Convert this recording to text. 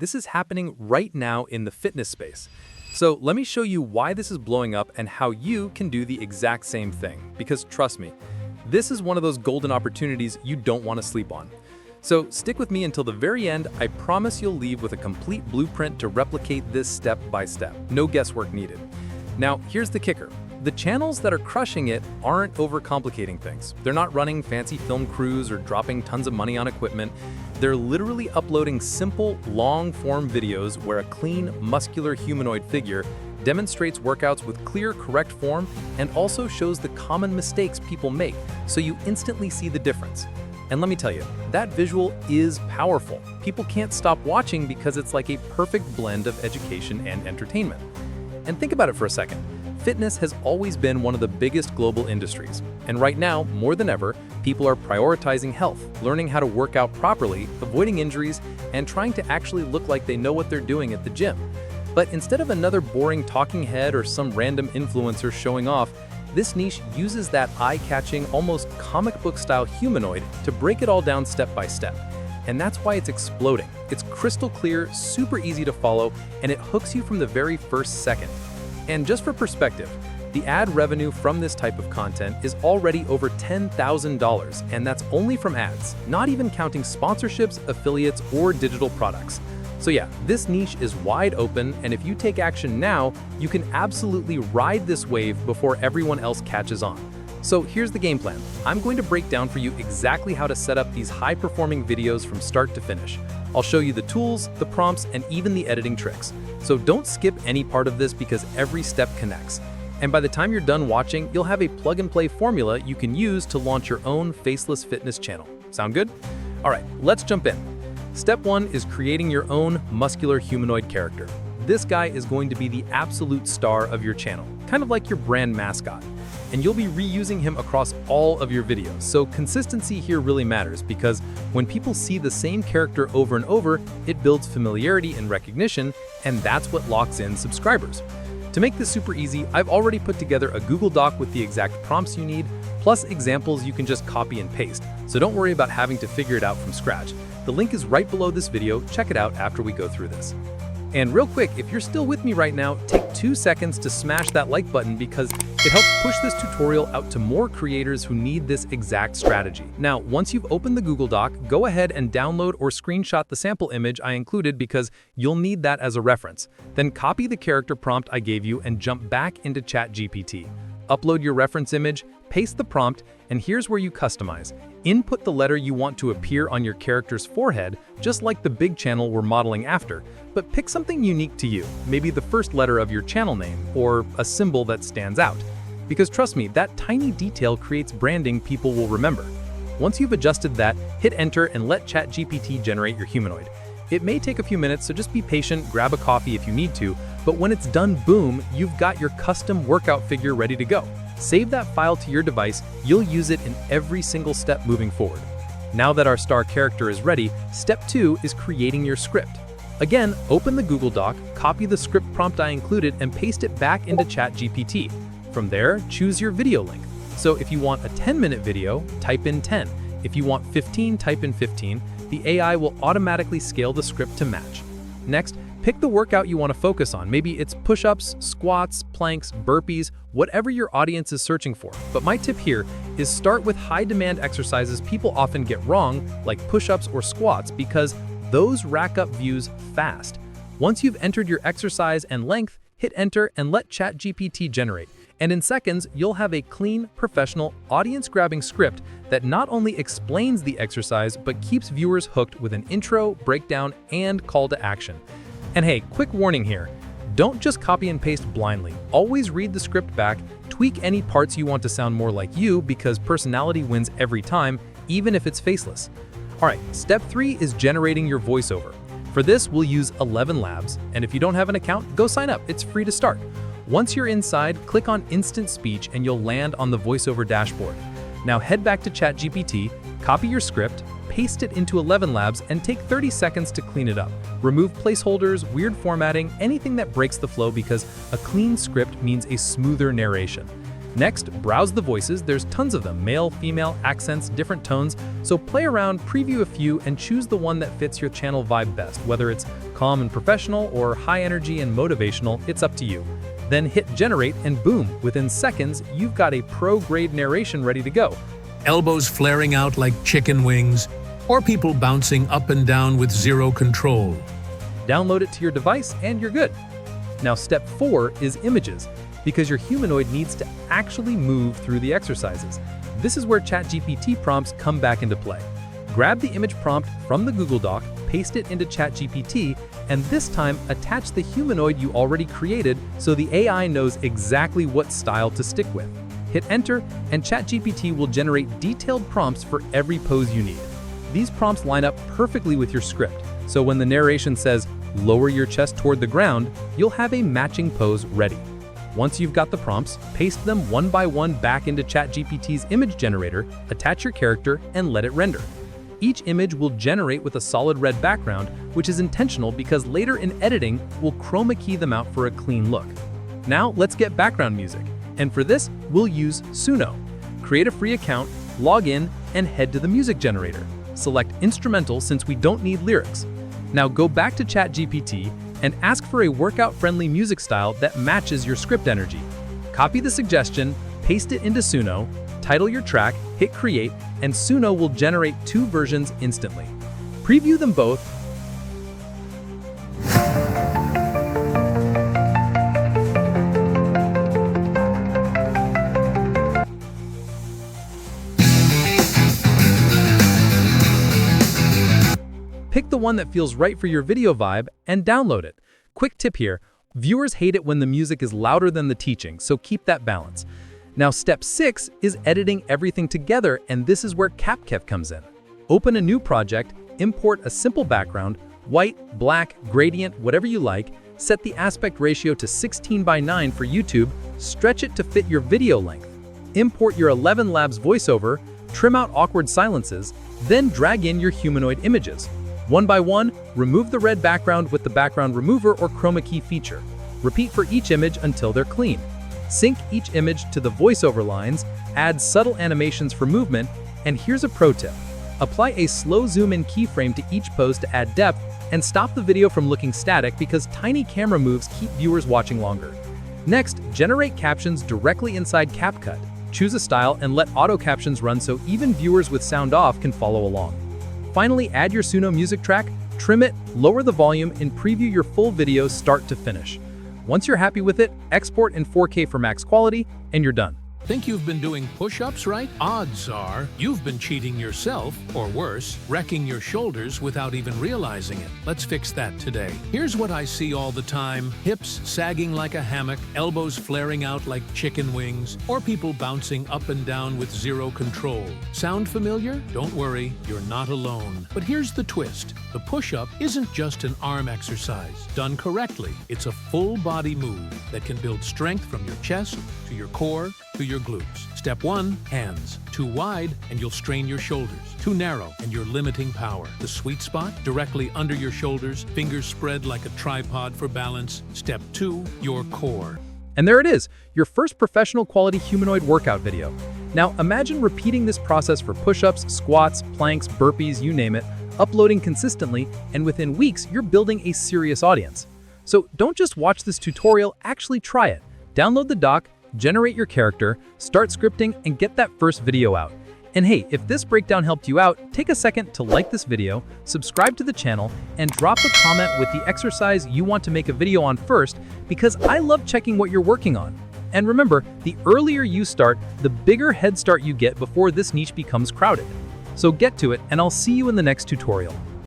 This is happening right now in the fitness space. So let me show you why this is blowing up and how you can do the exact same thing. Because trust me, this is one of those golden opportunities you don't want to sleep on. So stick with me until the very end. I promise you'll leave with a complete blueprint to replicate this step by step. No guesswork needed. Now, here's the kicker. The channels that are crushing it aren't overcomplicating things. They're not running fancy film crews or dropping tons of money on equipment. They're literally uploading simple, long-form videos where a clean, muscular humanoid figure demonstrates workouts with clear, correct form and also shows the common mistakes people make, so you instantly see the difference. And let me tell you, that visual is powerful. People can't stop watching because it's like a perfect blend of education and entertainment. And think about it for a second. Fitness has always been one of the biggest global industries. And right now, more than ever, people are prioritizing health, learning how to work out properly, avoiding injuries, and trying to actually look like they know what they're doing at the gym. But instead of another boring talking head or some random influencer showing off, this niche uses that eye-catching, almost comic book-style humanoid to break it all down step by step. And that's why it's exploding. It's crystal clear, super easy to follow, and it hooks you from the very first second. And just for perspective, the ad revenue from this type of content is already over $10,000, and that's only from ads, not even counting sponsorships, affiliates, or digital products. So yeah, this niche is wide open, and if you take action now, you can absolutely ride this wave before everyone else catches on. So here's the game plan. I'm going to break down for you exactly how to set up these high-performing videos from start to finish. I'll show you the tools, the prompts, and even the editing tricks. So don't skip any part of this because every step connects. And by the time you're done watching, you'll have a plug-and-play formula you can use to launch your own faceless fitness channel. Sound good? All right, let's jump in. Step 1 is creating your own muscular humanoid character. This guy is going to be the absolute star of your channel, kind of like your brand mascot. And you'll be reusing him across all of your videos. So consistency here really matters because when people see the same character over and over, it builds familiarity and recognition, and that's what locks in subscribers. To make this super easy, I've already put together a Google Doc with the exact prompts you need, plus examples you can just copy and paste. So don't worry about having to figure it out from scratch. The link is right below this video. Check it out after we go through this. And real quick, if you're still with me right now, take 2 seconds to smash that like button because it helps push this tutorial out to more creators who need this exact strategy. Now, once you've opened the Google Doc, go ahead and download or screenshot the sample image I included because you'll need that as a reference. Then copy the character prompt I gave you and jump back into ChatGPT. Upload your reference image, paste the prompt, and here's where you customize. Input the letter you want to appear on your character's forehead, just like the big channel we're modeling after, but pick something unique to you, maybe the first letter of your channel name, or a symbol that stands out. Because trust me, that tiny detail creates branding people will remember. Once you've adjusted that, hit enter and let ChatGPT generate your humanoid. It may take a few minutes, so just be patient, grab a coffee if you need to, but when it's done, boom, you've got your custom workout figure ready to go. Save that file to your device. You'll use it in every single step moving forward. Now that our star character is ready, step 2 is creating your script. Again, open the Google Doc, copy the script prompt I included, and paste it back into ChatGPT. From there, choose your video length. So if you want a 10-minute video, type in 10. If you want 15, type in 15. The AI will automatically scale the script to match. Next, pick the workout you want to focus on. Maybe it's push-ups, squats, planks, burpees, whatever your audience is searching for. But my tip here is start with high-demand exercises people often get wrong, like push-ups or squats, because those rack up views fast. Once you've entered your exercise and length, hit enter and let ChatGPT generate. And in seconds, you'll have a clean, professional, audience-grabbing script that not only explains the exercise, but keeps viewers hooked with an intro, breakdown, and call to action. And hey, quick warning here. Don't just copy and paste blindly. Always read the script back, tweak any parts you want to sound more like you because personality wins every time, even if it's faceless. All right, step 3 is generating your voiceover. For this, we'll use 11 Labs, and if you don't have an account, go sign up. It's free to start. Once you're inside, click on Instant Speech and you'll land on the voiceover dashboard. Now head back to ChatGPT, copy your script, paste it into 11 Labs, and take 30 seconds to clean it up. Remove placeholders, weird formatting, anything that breaks the flow because a clean script means a smoother narration. Next, browse the voices. There's tons of them, male, female, accents, different tones. So play around, preview a few, and choose the one that fits your channel vibe best, whether it's calm and professional, or high energy and motivational, it's up to you. Then hit generate and boom, within seconds, you've got a pro-grade narration ready to go. Elbows flaring out like chicken wings, or people bouncing up and down with zero control. Download it to your device and you're good. Now step 4 is images, because your humanoid needs to actually move through the exercises. This is where ChatGPT prompts come back into play. Grab the image prompt from the Google Doc, paste it into ChatGPT, and this time attach the humanoid you already created so the AI knows exactly what style to stick with. Hit enter, and ChatGPT will generate detailed prompts for every pose you need. These prompts line up perfectly with your script, so when the narration says, "Lower your chest toward the ground," you'll have a matching pose ready. Once you've got the prompts, paste them one by one back into ChatGPT's image generator, attach your character, and let it render. Each image will generate with a solid red background, which is intentional because later in editing, we'll chroma key them out for a clean look. Now let's get background music, and for this, we'll use Suno. Create a free account, log in, and head to the music generator. Select instrumental since we don't need lyrics. Now go back to ChatGPT and ask for a workout-friendly music style that matches your script energy. Copy the suggestion, paste it into Suno, title your track, hit create, and Suno will generate 2 versions instantly. Preview them both. Pick the one that feels right for your video vibe and download it. Quick tip here, viewers hate it when the music is louder than the teaching, so keep that balance. Now step 6 is editing everything together, and this is where CapCut comes in. Open a new project, import a simple background, white, black, gradient, whatever you like, set the aspect ratio to 16:9 for YouTube, stretch it to fit your video length. Import your 11 Labs voiceover, trim out awkward silences, then drag in your humanoid images. One by one, remove the red background with the background remover or chroma key feature. Repeat for each image until they're clean. Sync each image to the voiceover lines, add subtle animations for movement, and here's a pro tip. Apply a slow zoom-in keyframe to each pose to add depth, and stop the video from looking static because tiny camera moves keep viewers watching longer. Next, generate captions directly inside CapCut. Choose a style and let auto captions run so even viewers with sound off can follow along. Finally, add your Suno music track, trim it, lower the volume, and preview your full video start to finish. Once you're happy with it, export in 4K for max quality, and you're done. Think you've been doing push-ups right? Odds are you've been cheating yourself, or worse, wrecking your shoulders without even realizing it. Let's fix that today. Here's what I see all the time: hips sagging like a hammock, elbows flaring out like chicken wings, or people bouncing up and down with zero control. Sound familiar? Don't worry, you're not alone. But here's the twist. The push-up isn't just an arm exercise. Done correctly, it's a full body move that can build strength from your chest to your core to your glutes. Step 1, hands. Too wide and you'll strain your shoulders. Too narrow and you're limiting power. The sweet spot, directly under your shoulders, fingers spread like a tripod for balance. Step 2, your core. And there it is, your first professional quality humanoid workout video. Now imagine repeating this process for push-ups, squats, planks, burpees, you name it, uploading consistently, and within weeks, you're building a serious audience. So don't just watch this tutorial, actually try it. Download the doc, generate your character, start scripting, and get that first video out. And hey, if this breakdown helped you out, take a second to like this video, subscribe to the channel, and drop a comment with the exercise you want to make a video on first, because I love checking what you're working on. And remember, the earlier you start, the bigger head start you get before this niche becomes crowded. So get to it, and I'll see you in the next tutorial.